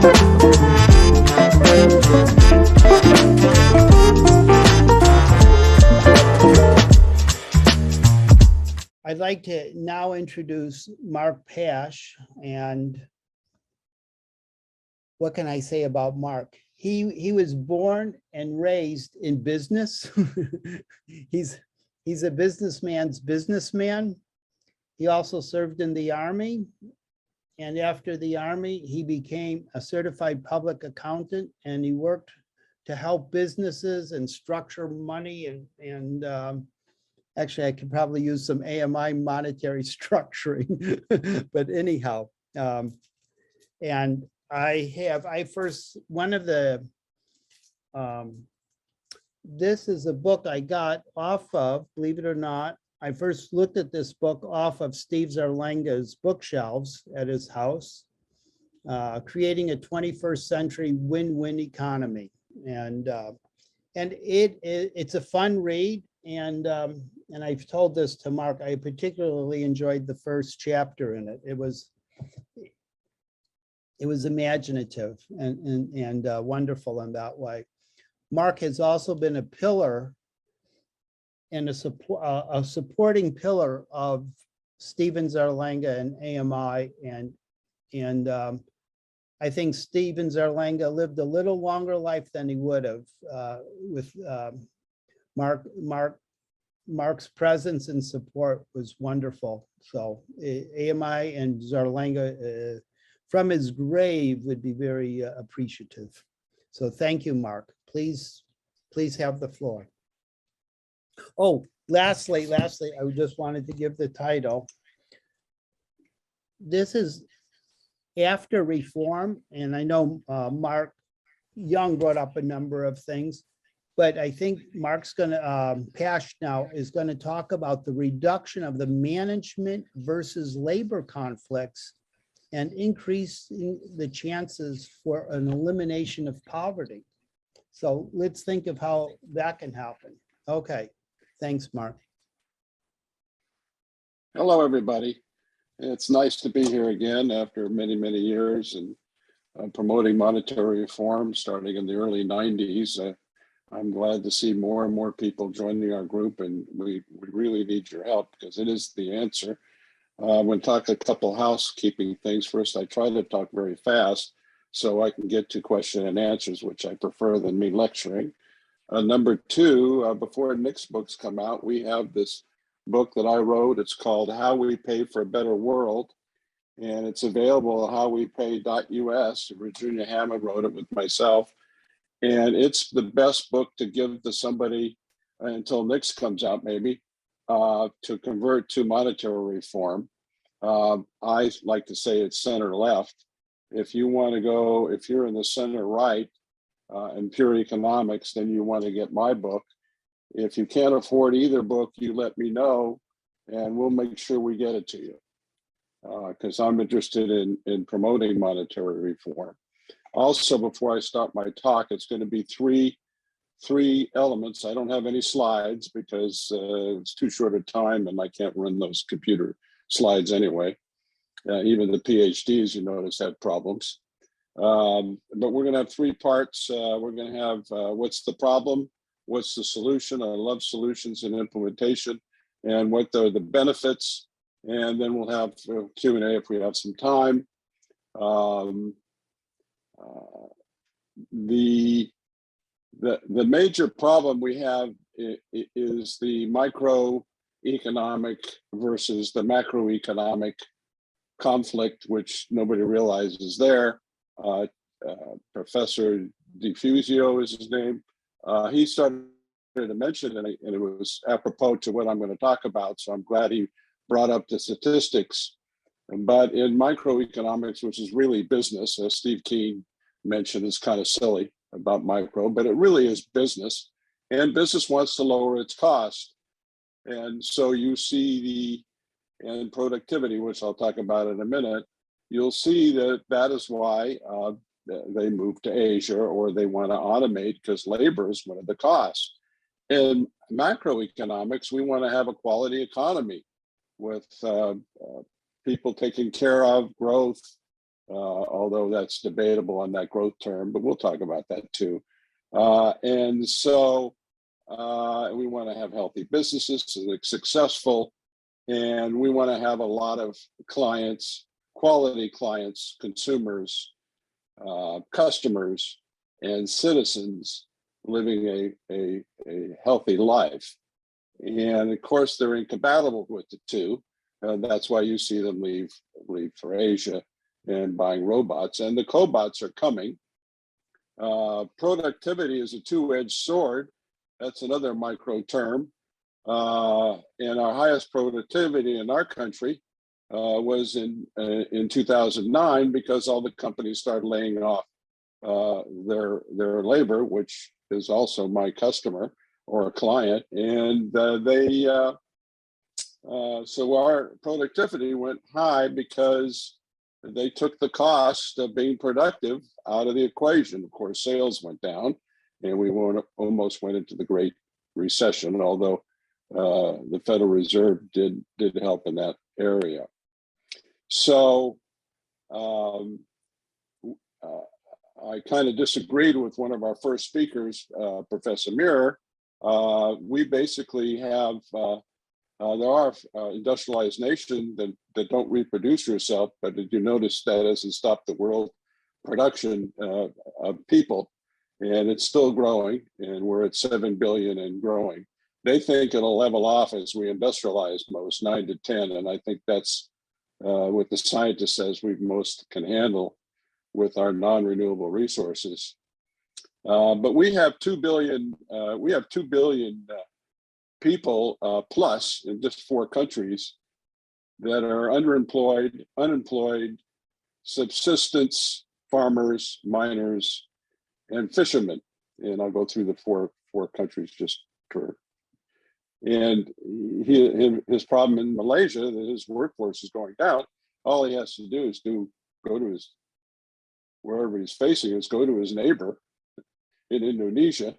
I'd like to now introduce Mark Pash. And what can I say about Mark? He was born and raised in business. He's a businessman's businessman. He also served in the Army. And after the Army, he became a certified public accountant, and he worked to help businesses and structure money and actually, I could probably use some AMI monetary structuring, but anyhow. And this is a book I got off of, believe it or not, I first looked at this book off of Steve Zarlenga's bookshelves at his house, Creating a 21st Century Win-Win Economy. And it's a fun read. And I've told this to Mark, I particularly enjoyed the first chapter in it. It was imaginative and wonderful in that way. Mark has also been a pillar and a supporting pillar of Steven Zarlenga and AMI. And I think Steven Zarlenga lived a little longer life than he would have with Mark's presence and support was wonderful. So AMI and Zarlenga from his grave would be very appreciative. So thank you, Mark. Please have the floor. Oh, lastly, I just wanted to give the title. This is after reform, and I know Mark Young brought up a number of things, but I think Mark's Pash now is gonna talk about the reduction of the management versus labor conflicts and increasing the chances for an elimination of poverty. So let's think of how that can happen. Okay, thanks, Mark. Hello, everybody. It's nice to be here again after many, many years and promoting monetary reform starting in the early 90s. I'm glad to see more and more people joining our group, and we really need your help because it is the answer. When talk a couple housekeeping things, first I try to talk very fast so I can get to question and answers, which I prefer than me lecturing. Number two, before Nick's books come out, we have this book that I wrote. It's called How We Pay for a Better World, and it's available at howwepay.us. Virginia Hammond wrote it with myself, and it's the best book to give to somebody until Nick's comes out, maybe, to convert to monetary reform. I like to say it's center left. If you want to go, if you're in the center right in pure economics, then you want to get my book. If you can't afford either book, you let me know and we'll make sure we get it to you, because I'm interested in promoting monetary reform. Also, before I start my talk, it's going to be three elements. I don't have any slides because it's too short a time and I can't run those computer slides anyway. Even the PhDs, you notice, had problems. But we're going to have three parts. We're going to have what's the problem, what's the solution. I love solutions and implementation, and what are the benefits. And then we'll have Q&A if we have some time. The major problem we have is the microeconomic versus the macroeconomic conflict, which nobody realizes there. Professor Diffusio is his name. He started to mention it, and it was apropos to what I'm going to talk about. So I'm glad he brought up the statistics. But in microeconomics, which is really business, as Steve Keen mentioned, is kind of silly about micro, but it really is business. And business wants to lower its cost. And so you see and productivity, which I'll talk about in a minute, you'll see that is why they move to Asia, or they want to automate, because labor is one of the costs. In macroeconomics, we want to have a quality economy with people taken care of, growth, although that's debatable on that growth term, but we'll talk about that too. And so we want to have healthy businesses, successful, and we want to have a lot of clients, quality clients, consumers, customers, and citizens living a healthy life. And of course, they're incompatible with the two. That's why you see them leave for Asia and buying robots. And the cobots are coming. Productivity is a two-edged sword. That's another micro term. And our highest productivity in our country was in 2009, because all the companies started laying off their labor, which is also my customer or a client, and so our productivity went high because they took the cost of being productive out of the equation. Of course, sales went down, and we almost went into the Great Recession, although the Federal Reserve did help in that area. So I kind of disagreed with one of our first speakers, Professor Muir. We basically have, there are industrialized nations that don't reproduce yourself, but did you notice that hasn't stopped the world production of people, and it's still growing, and we're at 7 billion and growing. They think it'll level off as we industrialize most, 9 to 10, and I think that's what the scientist says we most can handle with our non-renewable resources. But we have 2 billion. We have 2 billion people plus in just 4 countries that are underemployed, unemployed, subsistence farmers, miners, and fishermen. And I'll go through the four countries just for. And his problem in Malaysia, that his workforce is going down. All he has to do is go to his, wherever he's facing is go to his neighbor in Indonesia,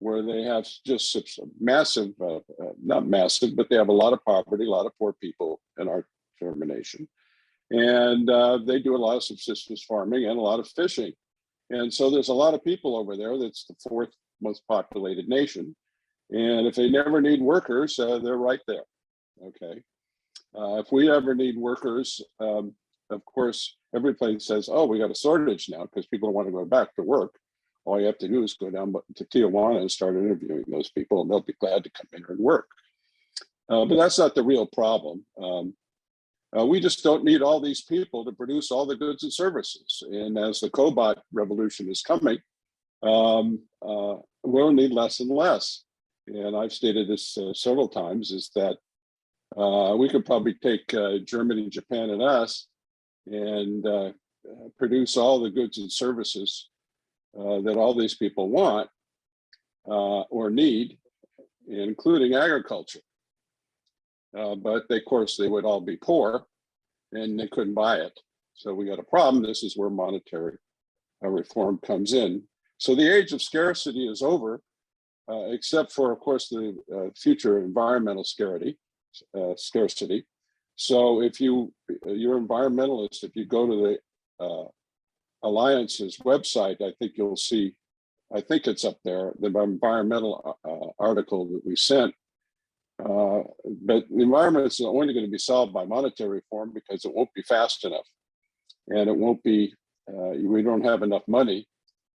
where they have just massive, not massive, but they have a lot of poverty, a lot of poor people in our nation. And they do a lot of subsistence farming and a lot of fishing. And so there's a lot of people over there. That's the 4th most populated nation. And if they never need workers, they're right there. Okay. If we ever need workers, of course, everybody says, oh, we got a shortage now because people want to go back to work. All you have to do is go down to Tijuana and start interviewing those people, and they'll be glad to come in and work. But that's not the real problem. We just don't need all these people to produce all the goods and services. And as the cobot revolution is coming, we'll need less and less. And I've stated this several times, is that we could probably take Germany, Japan, and us and produce all the goods and services that all these people want or need, including agriculture. But of course, they would all be poor and they couldn't buy it. So we got a problem. This is where monetary reform comes in. So the age of scarcity is over, except for, of course, the future environmental scarcity. So if you're environmentalist, if you go to the Alliance's website, I think you'll see, I think it's up there, the environmental article that we sent. But the environment is only going to be solved by monetary reform because it won't be fast enough. And it won't be, we don't have enough money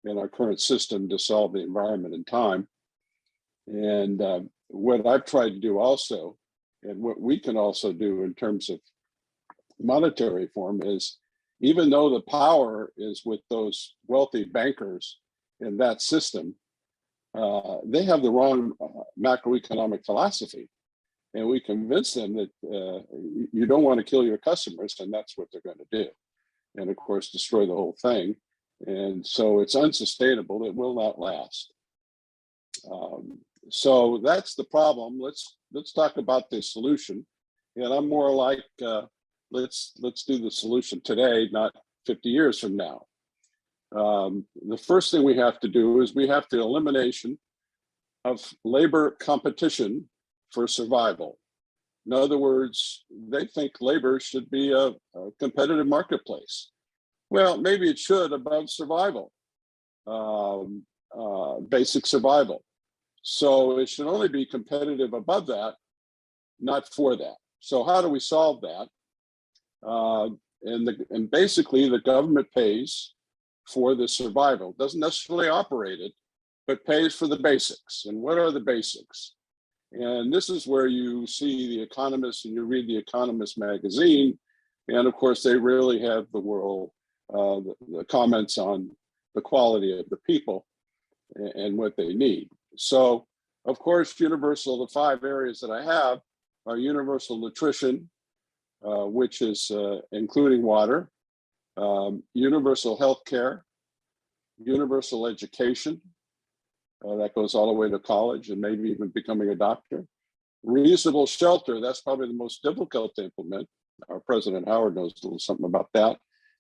in our current system to solve the environment in time. And what I've tried to do also, and what we can also do in terms of monetary reform, is even though the power is with those wealthy bankers in that system, they have the wrong macroeconomic philosophy. And we convince them that you don't want to kill your customers, and that's what they're going to do. And of course, destroy the whole thing. And so it's unsustainable. It will not last. So that's the problem. Let's talk about the solution. And I'm more like, let's do the solution today, not 50 years from now. The first thing we have to do is we have the elimination of labor competition for survival. In other words, they think labor should be a competitive marketplace. Well, maybe it should above survival, basic survival. So it should only be competitive above that, not for that. So how do we solve that? And basically the government pays for the survival, doesn't necessarily operate it, but pays for the basics. And what are the basics? And this is where you see The Economist and you read The Economist magazine. And of course, they really have the comments on the quality of the people and what they need. So, of course, the 5 areas that I have are universal nutrition, which is including water, universal health care, universal education, that goes all the way to college and maybe even becoming a doctor. Reasonable shelter, that's probably the most difficult to implement. Our President Howard knows a little something about that.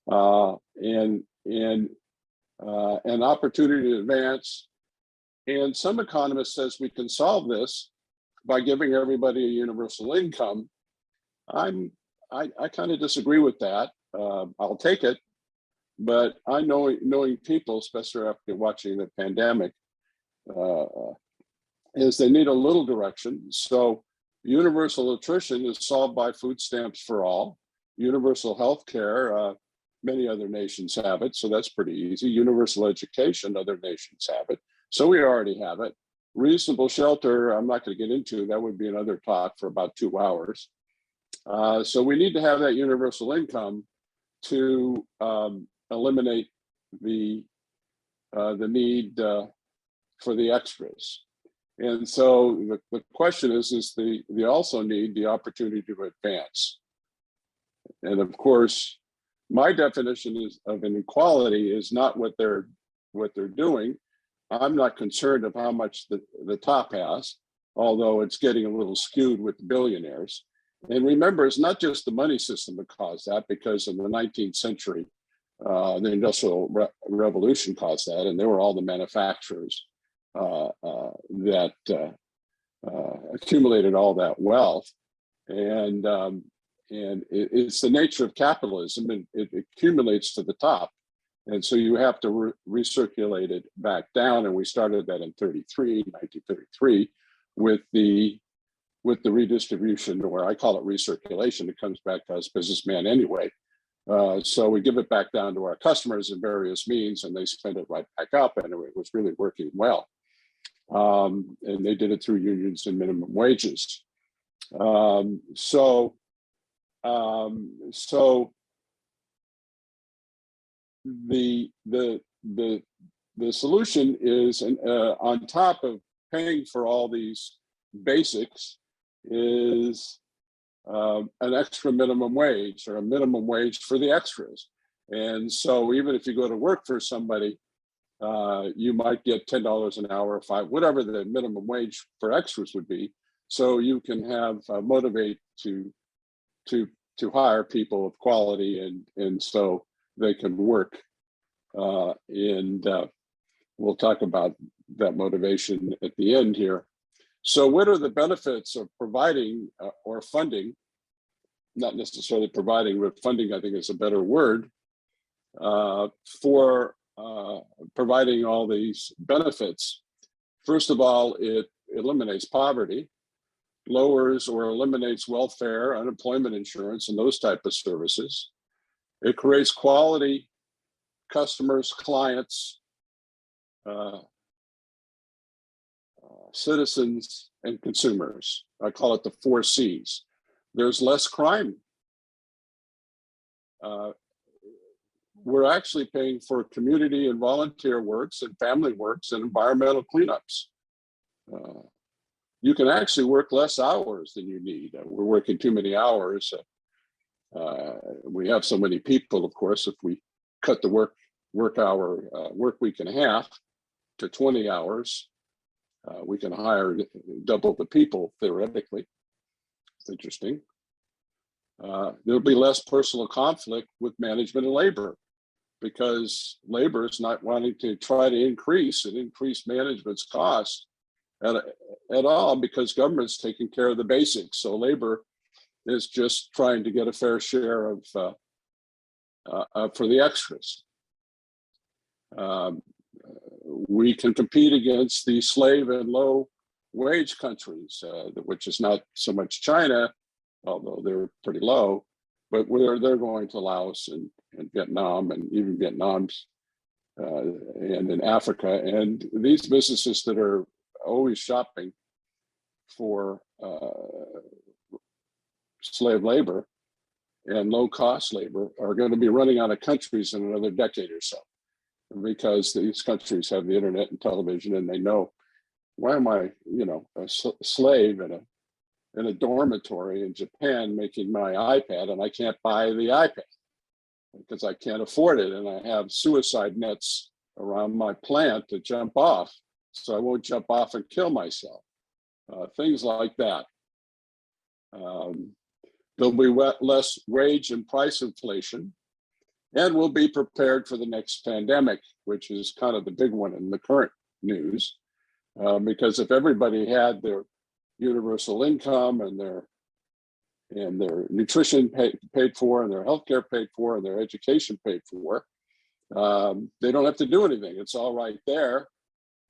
And an opportunity to advance. And some economist says we can solve this by giving everybody a universal income. I kind of disagree with that. I'll take it, but I know knowing people, especially after watching the pandemic, is they need a little direction. So universal nutrition is solved by food stamps for all. Universal health care, many other nations have it, so that's pretty easy. Universal education, other nations have it, so we already have it. Reasonable shelter, I'm not going to get into, that would be another talk for about 2 hours. So we need to have that universal income to eliminate the need for the extras. And so the question is they also need the opportunity to advance. And of course, my definition of inequality is not what they're doing. I'm not concerned of how much the top has, although it's getting a little skewed with the billionaires. And remember, it's not just the money system that caused that, because in the 19th century, the Industrial Revolution caused that, and they were all the manufacturers that accumulated all that wealth. And it's the nature of capitalism, and it accumulates to the top. And so you have to recirculate it back down. And we started that in 1933, with the redistribution, or I call it recirculation. It comes back to us businessmen anyway. So we give it back down to our customers in various means, and they spend it right back up, and it was really working well. And they did it through unions and minimum wages. So the solution is, on top of paying for all these basics, is an extra minimum wage, or a minimum wage for the extras. And so even if you go to work for somebody, you might get $10 an hour, or $5, whatever the minimum wage for extras would be. So you can have motivate to hire people of quality, and so they can work. And we'll talk about that motivation at the end here. So what are the benefits of providing or funding? Not necessarily providing, but funding, I think, is a better word, for providing all these benefits. First of all, it eliminates poverty, lowers or eliminates welfare, unemployment insurance, and those type of services. It creates quality customers, clients, citizens, and consumers. I call it the 4 C's. There's less crime. We're actually paying for community and volunteer works and family works and environmental cleanups. You can actually work less hours than you need. We're working too many hours. We have so many people, of course. If we cut the work week in half to 20 hours, we can hire double the people, theoretically. It's interesting. There'll be less personal conflict with management and labor, because labor is not wanting to try to increase management's cost at all, because government's taking care of the basics. So labor is just trying to get a fair share for the extras. We can compete against the slave and low wage countries, which is not so much China, although they're pretty low, but they're going to Laos and Vietnam, and even Vietnam's and in Africa. And these businesses that are always shopping for slave labor and low cost labor are going to be running out of countries in another decade or so, because these countries have the internet and television, and they know, why am I, a slave in a dormitory in Japan making my iPad, and I can't buy the iPad because I can't afford it, and I have suicide nets around my plant to jump off, so I won't jump off and kill myself. Things like that. There'll be less wage and price inflation, and we'll be prepared for the next pandemic, which is kind of the big one in the current news. Because if everybody had their universal income and their nutrition paid for, and their healthcare paid for, and their education paid for, they don't have to do anything. It's all right there.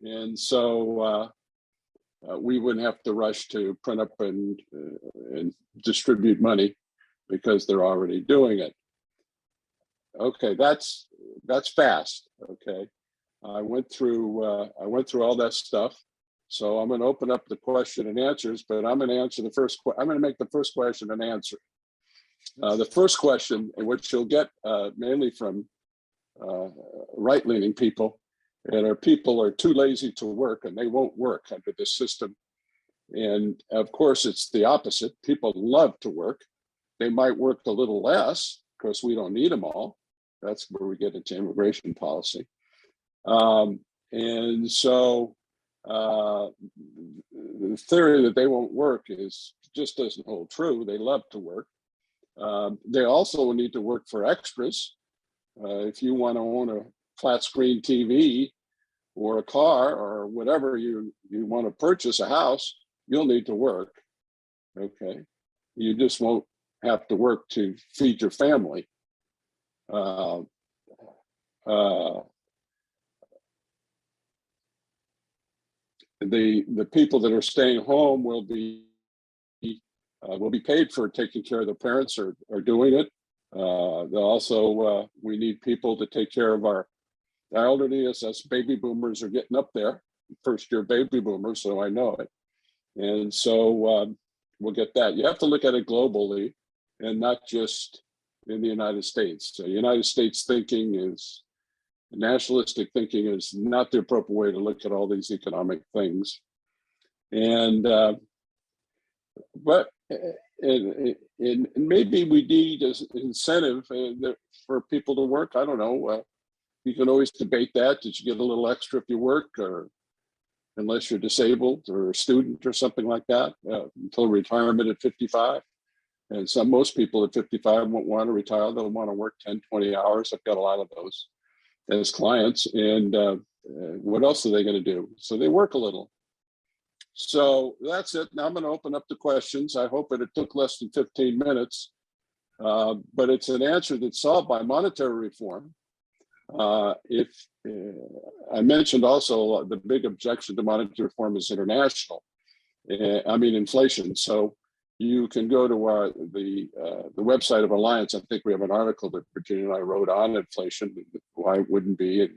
And so we wouldn't have to rush to print up and distribute money because they're already doing it. Okay, that's fast. Okay, I went through all that stuff. So I'm going to open up the question and answers, but I'm going to answer the first. I'm going to make the first question an answer. The first question, which you'll get mainly from right-leaning people, and people are too lazy to work, and they won't work under this system. And of course, it's the opposite. People love to work. They might work a little less because we don't need them all. That's where we get into immigration policy. And so the theory that they won't work just doesn't hold true. They love to work. They also need to work for extras. If you want to own a flat screen TV or a car or whatever you want to purchase, a house, you'll need to work. Okay, you just won't have to work to feed your family. The people that are staying home will be paid for taking care of their parents or doing it. We need people to take care of our elderly, as us baby boomers are getting up there, first year baby boomers, so I know it. And so we'll get that. You have to look at it globally and not just in the United States. So United States nationalistic thinking is not the appropriate way to look at all these economic things. And maybe we need an incentive for people to work. I don't know. You can always debate that. Did you get a little extra if you work, or unless you're disabled or a student or something like that, until retirement at 55? And most people at 55 won't want to retire. They'll want to work 10, 20 hours. I've got a lot of those as clients. And what else are they going to do? So they work a little. So that's it. Now I'm going to open up the questions. I hope it took less than 15 minutes, but it's an answer that's solved by monetary reform. If I mentioned also the big objection to monetary reform is international. Inflation. So you can go to the website of Alliance. I think we have an article that Virginia and I wrote on inflation, why it wouldn't be,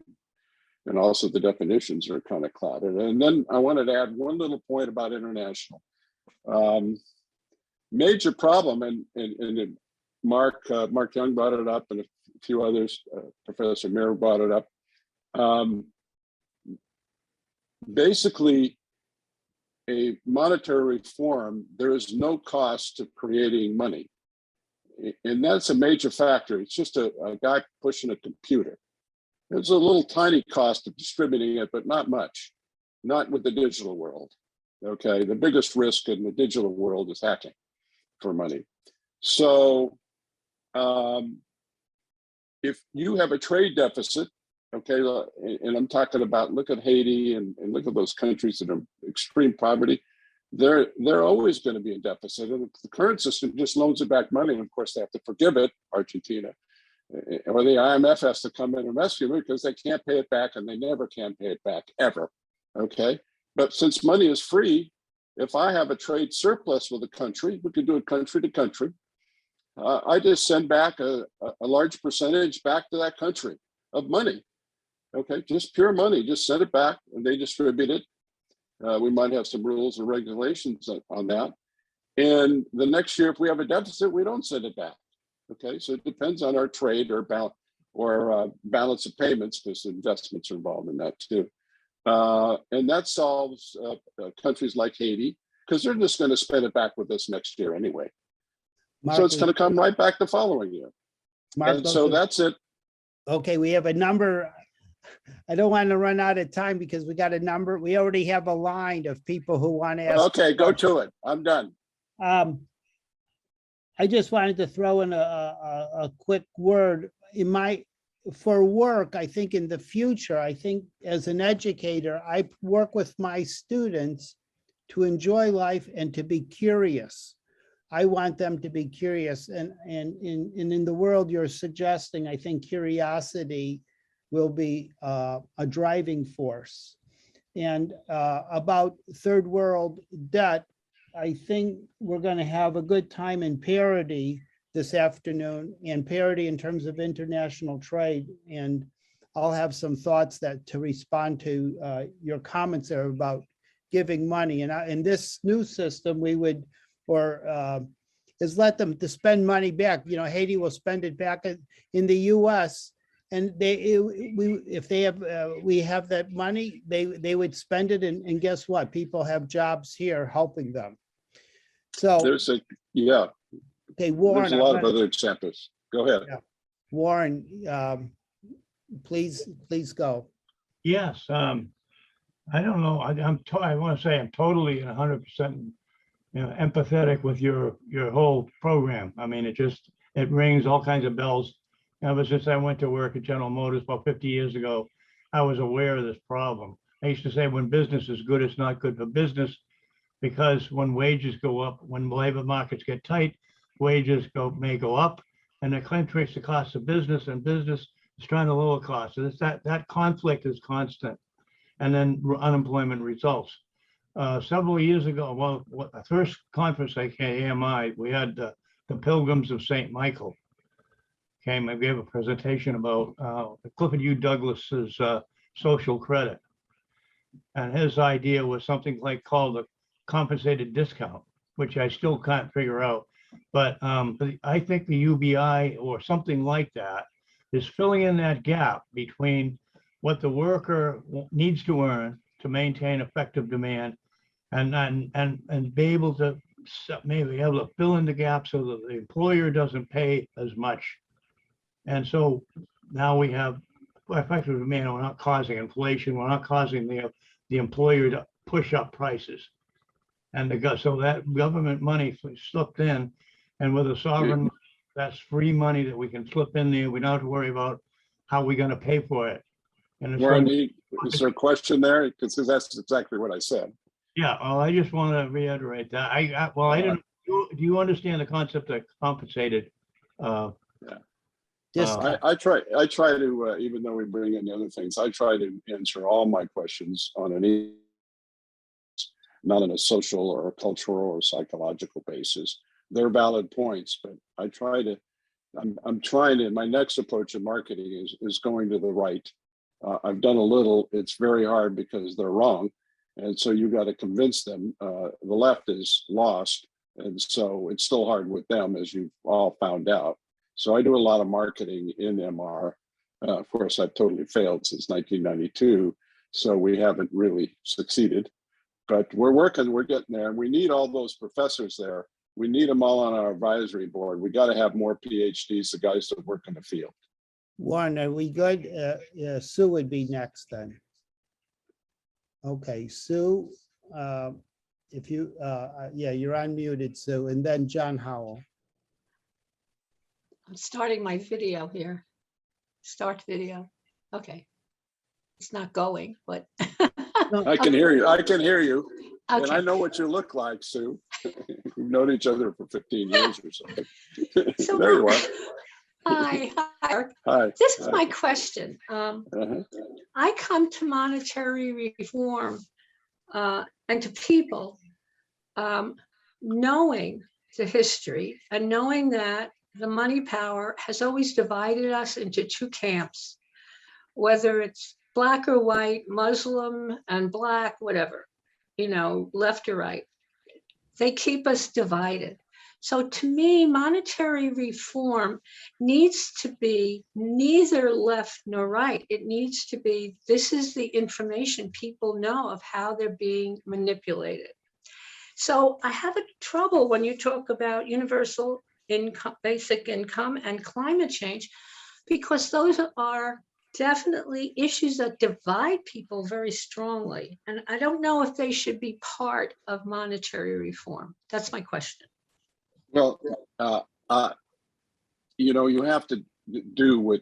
and also the definitions are kind of clouded. And then I wanted to add one little point about international. Major problem, and Mark Young brought it up, and a few others, Professor Mir brought it up. Basically, a monetary reform, there is no cost to creating money. And that's a major factor. It's just a guy pushing a computer. There's a little tiny cost of distributing it, but not much, not with the digital world. Okay, the biggest risk in the digital world is hacking for money. So if you have a trade deficit, okay, and I'm talking about, look at Haiti and look at those countries that are extreme poverty, they're always going to be in deficit. And the current system just loans it back money. And of course, they have to forgive it, Argentina. or the IMF has to come in and rescue me because they can't pay it back and they never can pay it back ever. Okay. But since money is free, if I have a trade surplus with a country, we can do it country to country. I just send back a large percentage back to that country of money. Okay, just pure money, just send it back and they distribute it. We might have some rules and regulations on that. And the next year, if we have a deficit, we don't send it back. Okay, so it depends on our trade or balance of payments, because investments are involved in that too. And that solves countries like Haiti, because they're just going to spend it back with us next year anyway. Mark, So it's going to come right back the following year. Mark, And so that's it. okay, we have a number. I don't want to run out of time because we got a number. We already have a line of people who want to ask. Okay, go to it. I'm done. I just wanted to throw in a quick word. For work, I think in the future, I think as an educator, I work with my students to enjoy life and to be curious. I want them to be curious, and in the world you're suggesting, I think curiosity will be a driving force. And about third world debt, I think we're going to have a good time in parity this afternoon, and parity in terms of international trade. And I'll have some thoughts to respond to your comments there about giving money. And in this new system, we would, is let them to spend money back. You know, Haiti will spend it back in the US, and we have that money, they would spend it, and guess what? People have jobs here helping them. So okay, Warren. There's a lot of other examples. Go ahead. Yeah. Warren, please go. Yes, I don't know. I want to say I'm totally 100%, empathetic with your whole program. I mean, it rings all kinds of bells. Ever since I went to work at General Motors about 50 years ago, I was aware of this problem. I used to say, when business is good, it's not good for business, because when wages go up, when labor markets get tight, wages may go up, and it increases the cost of business, and business is trying to lower costs. So that conflict is constant, and then unemployment results. Several years ago, the first conference I came, AMI, we had the Pilgrims of St. Michael came and gave a presentation about Clifford U. Douglas's social credit. And his idea was something called a compensated discount, which I still can't figure out. But I think the UBI or something like that is filling in that gap between what the worker needs to earn to maintain effective demand, and be able to maybe able to fill in the gap so that the employer doesn't pay as much. And so now we have effective demand. We're not causing inflation. We're not causing the employer to push up prices. And so that government money slipped in, and with a sovereign, that's free money that we can slip in there. We don't have to worry about how we're going to pay for it. And Warren, is there a question there? Because that's exactly what I said. Yeah, well, I just want to reiterate that. I didn't. Do you understand the concept of compensated? I try to, even though we bring in other things, I try to answer all my questions on not on a social or a cultural or psychological basis. They're valid points, but I'm trying to, my next approach in marketing is going to the right. I've done a little. It's very hard because they're wrong. And so you got to convince them. The left is lost. And so it's still hard with them, as you've all found out. So I do a lot of marketing in MR. Of course, I've totally failed since 1992. So we haven't really succeeded. But we're working, we're getting there. And we need all those professors there. We need them all on our advisory board. We got to have more PhDs, the guys that work in the field. Warren, are we good? Sue would be next then. Okay, Sue, if you, you're unmuted, Sue, and then John Howell. I'm starting my video here. Start video. Okay. It's not going, but. I can hear you. I can hear you. Okay. And I know what you look like, Sue. We've known each other for 15 years or something. So there you are. Hi, Mark. Hi. This is Hi. my question. Uh-huh. I come to monetary reform and to people knowing the history and knowing that the money power has always divided us into two camps, whether it's black or white, Muslim and black, whatever, left or right. They keep us divided. So to me, monetary reform needs to be neither left nor right. It needs to be, this is the information people know of how they're being manipulated. So I have a trouble when you talk about universal income, basic income, and climate change, because those are definitely issues that divide people very strongly. And I don't know if they should be part of monetary reform. That's my question. Well, you have to do what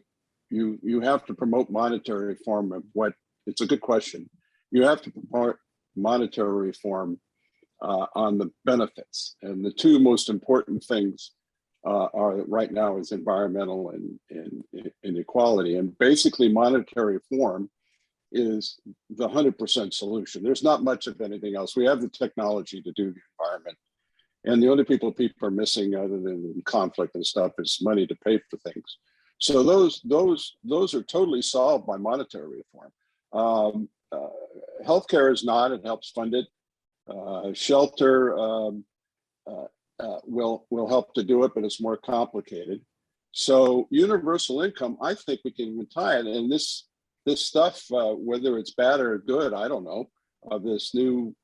you have to promote monetary reform of what, it's a good question. You have to promote monetary reform on the benefits. And the two most important things are right now is environmental and inequality. And basically monetary reform is the 100% solution. There's not much of anything else. We have the technology to do the environment. And the only people are missing, other than conflict and stuff, is money to pay for things. So those are totally solved by monetary reform. Healthcare is not; it helps fund it. Shelter will help to do it, but it's more complicated. So universal income, I think we can even tie it. And this stuff, whether it's bad or good, I don't know. This new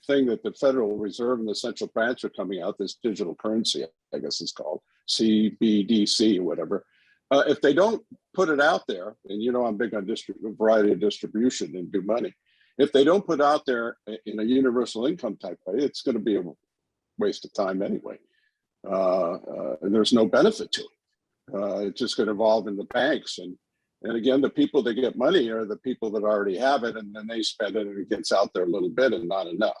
thing that the Federal Reserve and the central banks are coming out, this digital currency, I guess it's called CBDC or whatever. If they don't put it out there, and I'm big on a variety of distribution and do money. If they don't put out there in a universal income type way, it's going to be a waste of time anyway. And there's no benefit to it. It's just going to evolve in the banks. And again, the people that get money are the people that already have it, and then they spend it and it gets out there a little bit and not enough.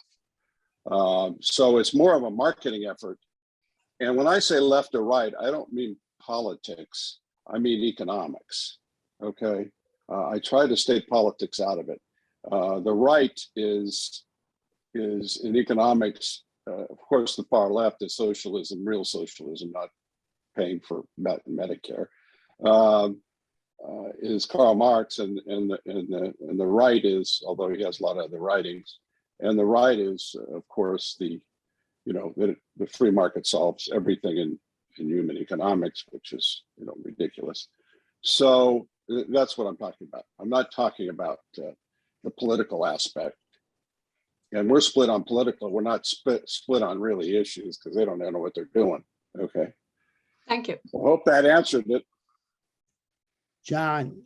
So it's more of a marketing effort. And when I say left or right, I don't mean politics. I mean economics. Okay. I try to stay politics out of it. The right is in economics. Of course, the far left is socialism, real socialism, not paying for Medicare. Is Karl Marx, and the right is, although he has a lot of other writings, and the right is, of course, the free market solves everything in human economics, which is ridiculous. So that's what I'm talking about. I'm not talking about the political aspect. And we're split on political. We're not split on really issues, because they don't know what they're doing. Okay. Thank you. I hope that answered it. John,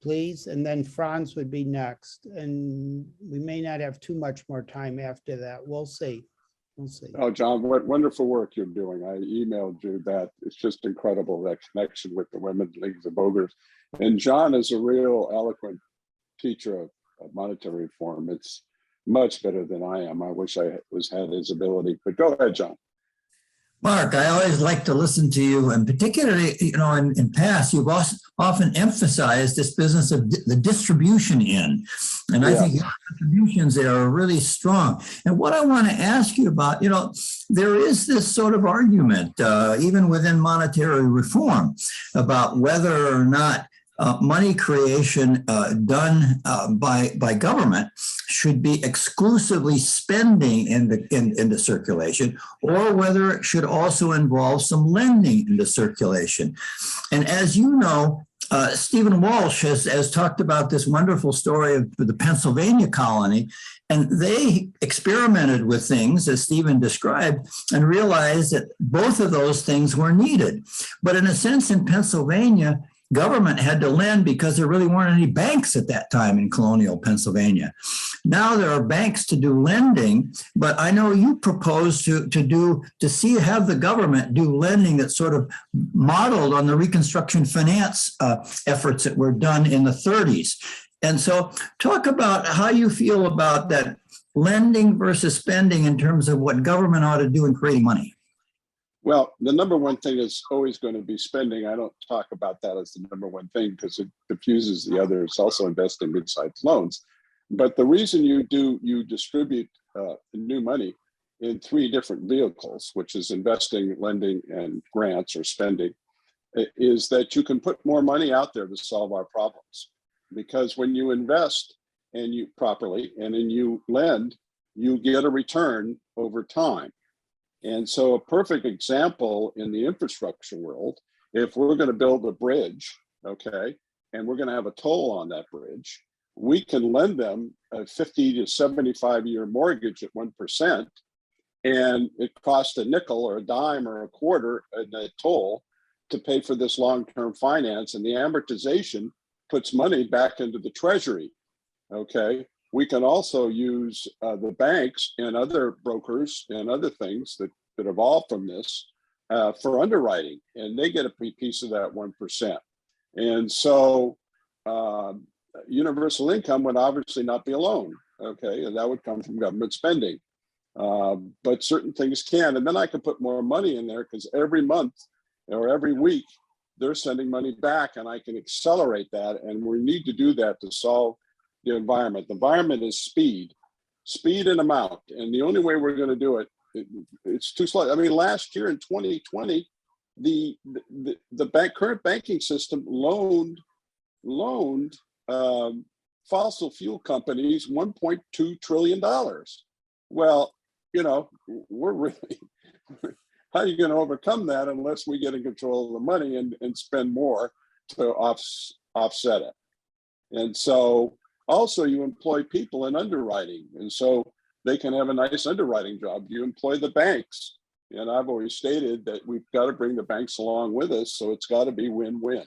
please, and then Franz would be next. And we may not have too much more time after that. We'll see. We'll see. Oh, John, what wonderful work you're doing. I emailed you that. It's just incredible, that connection with the Women's Leagues of Ogres. And John is a real eloquent teacher of monetary reform. It's much better than I am. I wish I had his ability, but go ahead, John. Mark, I always like to listen to you, and particularly, in past, you've often emphasized this business of the distribution end. And I think your contributions there are really strong. And what I want to ask you about, there is this sort of argument, even within monetary reform, about whether or not money creation done by government should be exclusively spending into circulation, or whether it should also involve some lending into circulation. And as you know, Stephen Walsh has talked about this wonderful story of the Pennsylvania colony, and they experimented with things, as Stephen described, and realized that both of those things were needed. But in a sense, in Pennsylvania, government had to lend because there really weren't any banks at that time in colonial Pennsylvania. Now there are banks to do lending, but I know you propose have the government do lending that's sort of modeled on the Reconstruction finance efforts that were done in the 30s. And so talk about how you feel about that lending versus spending in terms of what government ought to do in creating money. Well, the number one thing is always going to be spending. I don't talk about that as the number one thing because it diffuses the other. It's also investing besides loans. But the reason you distribute new money in 3 different vehicles, which is investing, lending, and grants or spending, is that you can put more money out there to solve our problems. Because when you invest and you properly and then you lend, you get a return over time. And so a perfect example in the infrastructure world, if we're going to build a bridge, okay, and we're going to have a toll on that bridge, we can lend them a 50 to 75-year mortgage at 1%, and it costs a nickel or a dime or a quarter in a toll to pay for this long-term finance, and the amortization puts money back into the treasury, okay? We can also use the banks and other brokers and other things that evolve from this for underwriting, and they get a piece of that 1%. And so universal income would obviously not be a loan, okay? And that would come from government spending. But certain things can, and then I can put more money in there because every month or every week they're sending money back, and I can accelerate that. And we need to do that to solve the environment. The environment is speed and amount. And the only way we're going to do it, it's too slow. I mean, last year in 2020, the current banking system loaned fossil fuel companies $1.2 trillion. Well, you know, we're really, how are you going to overcome that unless we get in control of the money and spend more to offset it? And so also you employ people in underwriting, and so they can have a nice underwriting job. You employ the banks, and I've always stated that we've got to bring the banks along with us, so it's got to be win-win.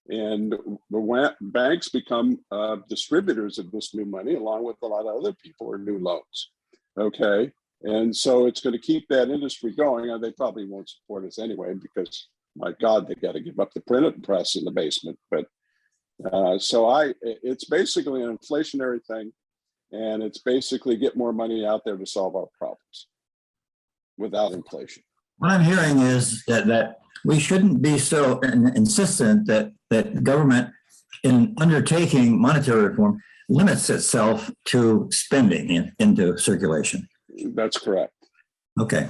And the banks become distributors of this new money along with a lot of other people or new loans, okay? And so it's going to keep that industry going, and they probably won't support us anyway because, my God, they got to give up the printing press in the basement. But it's basically an inflationary thing, and it's basically get more money out there to solve our problems without inflation. What I'm hearing is that we shouldn't be so insistent that government, in undertaking monetary reform, limits itself to spending into circulation. That's correct. Okay,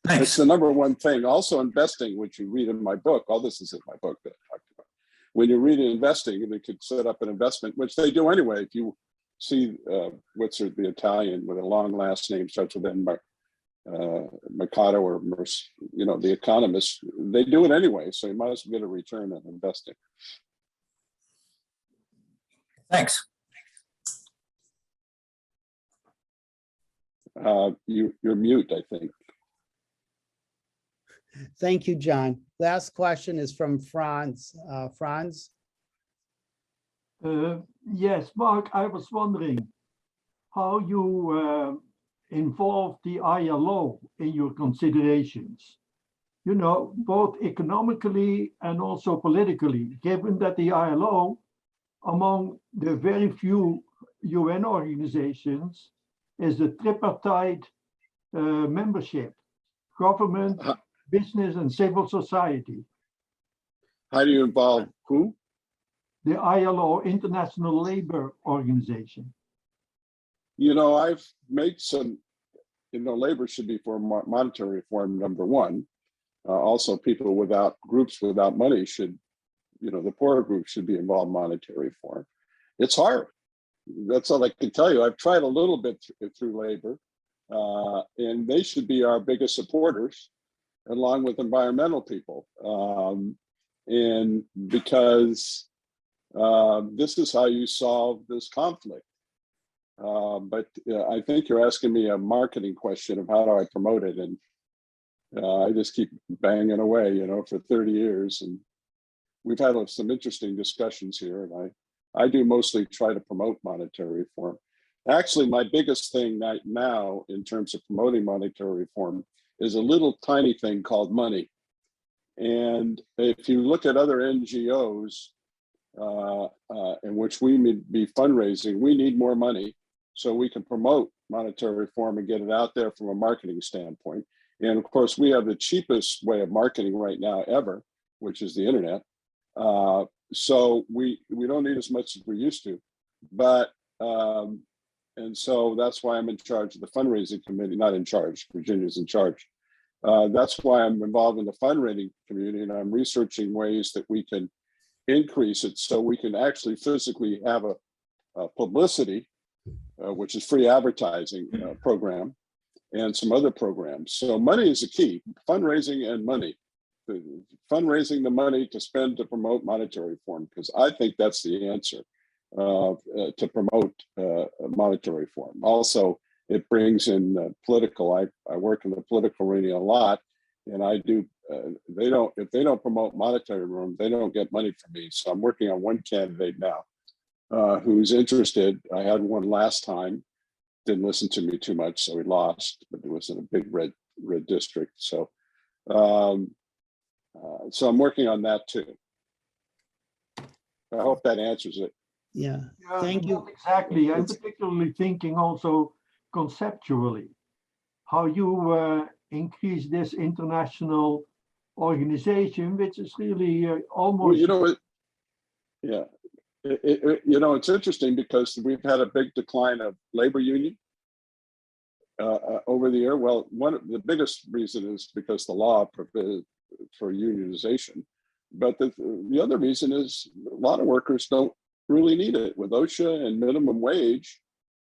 It's thanks. the number one thing. Also investing, which you read in my book, all this is in my book that I talked about. When you read investing, they could set up an investment, which they do anyway. If you see what's the Italian with a long last name starts with M, Mercato or you know, the economists, they do it anyway. So you might as well get a return on investing. Thanks. You're mute, I think. Thank you, John. Last question is from Franz. Franz? Yes, Mark, I was wondering how you involve the ILO in your considerations, you know, both economically and also politically, given that the ILO, among the very few UN organizations, is the tripartite membership, government, business, and civil society. How do you involve who? The ILO, International Labor Organization. You know, I've made some, you know, labor should be for monetary reform, number one. Also, people without, groups without money should, you know, the poorer groups should be involved in monetary reform. It's hard. That's all I can tell you. I've tried a little bit through labor, and they should be our biggest supporters, along with environmental people. And because this is how you solve this conflict. But I think you're asking me a marketing question of how do I promote it, and I just keep banging away, you know, for 30 years, and we've had some interesting discussions here, and I do mostly try to promote monetary reform. Actually, my biggest thing right now in terms of promoting monetary reform is a little tiny thing called money. And if you look at other NGOs in which we may be fundraising, we need more money so we can promote monetary reform and get it out there from a marketing standpoint. And of course, we have the cheapest way of marketing right now ever, which is the internet. So we don't need as much as we used to, but and so that's why I'm in charge of the fundraising committee. Not in charge, Virginia's in charge. That's why I'm involved in the fundraising community, and I'm researching ways that we can increase it so we can actually physically have a publicity, which is free advertising program, and some other programs. So money is the key, fundraising and money. Fundraising the money to spend to promote monetary reform, because I think that's the answer to promote monetary reform. Also, it brings in political. I work in the political arena a lot, and I do. If they don't promote monetary reform, they don't get money from me. So I'm working on one candidate now who's interested. I had one last time, didn't listen to me too much, so he lost. But it was in a big red district. So. So I'm working on that too. I hope that answers it. Yeah, Yeah, thank you. Exactly. I'm particularly thinking also conceptually, how you increase this international organization, which is really almost. Well, you know what? Yeah, you know, it's interesting because we've had a big decline of labor union over the year. Well, one of the biggest reason is because the law for unionization, but the other reason is a lot of workers don't really need it. With OSHA and minimum wage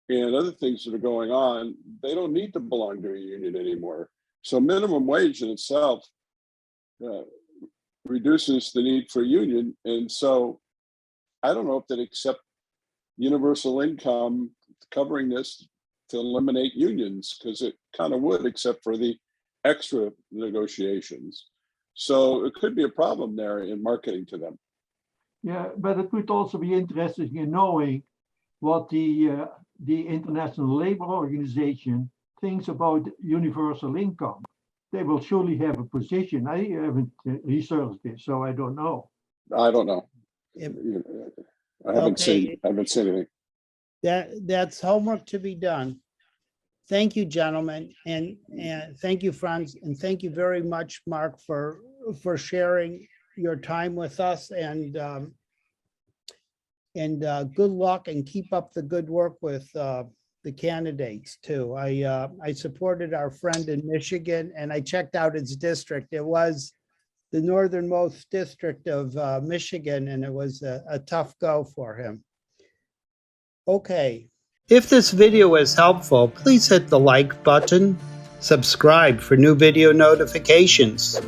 and other things that are going on, they don't need to belong to a union anymore. So minimum wage in itself reduces the need for a union. And so I don't know if they'd accept universal income covering this to eliminate unions, because it kind of would, except for the extra negotiations. So it could be a problem there in marketing to them. Yeah, but it would also be interesting in knowing what the International Labor Organization thinks about universal income. They will surely have a position. I haven't researched this, so I don't know. I don't know. Yep. I haven't Okay. seen anything. That's homework to be done. Thank you, gentlemen, and thank you, Franz, and thank you very much, Mark, for sharing your time with us, and good luck, and keep up the good work with the candidates too. I supported our friend in Michigan, and I checked out his district. It was the northernmost district of Michigan, and it was a tough go for him. Okay. If this video is helpful, please hit the like button, subscribe for new video notifications.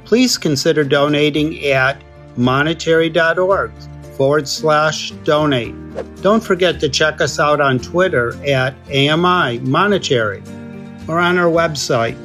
Please consider donating at monetary.org/donate. Don't forget to check us out on Twitter at AMI Monetary or on our website